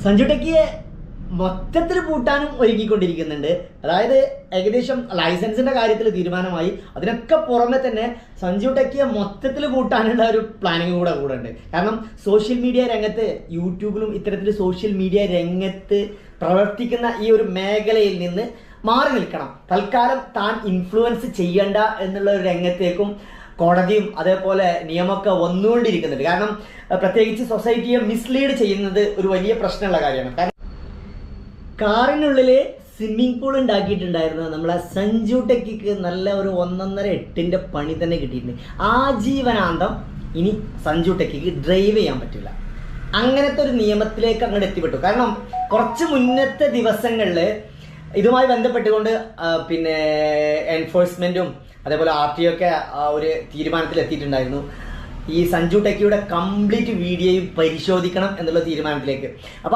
സഞ്ജു ടെക്കിയെ മൊത്തത്തിൽ പൂട്ടാനും ഒരുങ്ങിക്കൊണ്ടിരിക്കുന്നുണ്ട്. അതായത് ഏകദേശം ലൈസൻസിന്റെ കാര്യത്തിൽ തീരുമാനമായി. അതിനൊക്കെ പുറമെ തന്നെ സഞ്ജു ടെക്കിയെ മൊത്തത്തിൽ പൂട്ടാനുള്ള ഒരു പ്ലാനിങ് കൂടെ ഉണ്ട്. കാരണം സോഷ്യൽ മീഡിയ രംഗത്ത്, യൂട്യൂബിലും ഇത്തരത്തിൽ സോഷ്യൽ മീഡിയ രംഗത്ത് പ്രവർത്തിക്കുന്ന ഈ ഒരു മേഖലയിൽ നിന്ന് മാറി നിൽക്കണം, തൽക്കാലം താൻ ഇൻഫ്ലുവൻസ് ചെയ്യണ്ട എന്നുള്ള ഒരു രംഗത്തേക്കും കോടതിയും അതേപോലെ നിയമമൊക്കെ വന്നുകൊണ്ടിരിക്കുന്നുണ്ട്. കാരണം പ്രത്യേകിച്ച് സൊസൈറ്റിയെ മിസ്ലീഡ് ചെയ്യുന്നത് ഒരു വലിയ പ്രശ്നമുള്ള കാര്യമാണ്. കാരണം കാറിനുള്ളിൽ സ്വിമ്മിംഗ് പൂൾ ഉണ്ടാക്കിയിട്ടുണ്ടായിരുന്നു നമ്മളെ സഞ്ജു ടെക്കിക്ക് നല്ല ഒരു 1.5 പണി തന്നെ കിട്ടിയിട്ടുണ്ട്. ആജീവനാന്തം ഇനി സഞ്ജു ടെക്കിക്ക് ഡ്രൈവ് ചെയ്യാൻ പറ്റില്ല. അങ്ങനത്തെ ഒരു നിയമത്തിലേക്ക് അങ്ങോട്ട് എത്തിപ്പെട്ടു. കാരണം കുറച്ച് മുന്നത്തെ ദിവസങ്ങളിൽ ഇതുമായി ബന്ധപ്പെട്ടുകൊണ്ട് പിന്നെ എൻഫോഴ്സ്മെന്റും അതേപോലെ RTO ഒക്കെ ഒരു തീരുമാനത്തിൽ എത്തിയിട്ടുണ്ടായിരുന്നു. ഈ സഞ്ജു ടെക്കിയുടെ കംപ്ലീറ്റ് വീഡിയോയും പരിശോധിക്കണം എന്നുള്ള തീരുമാനത്തിലേക്ക്. അപ്പോൾ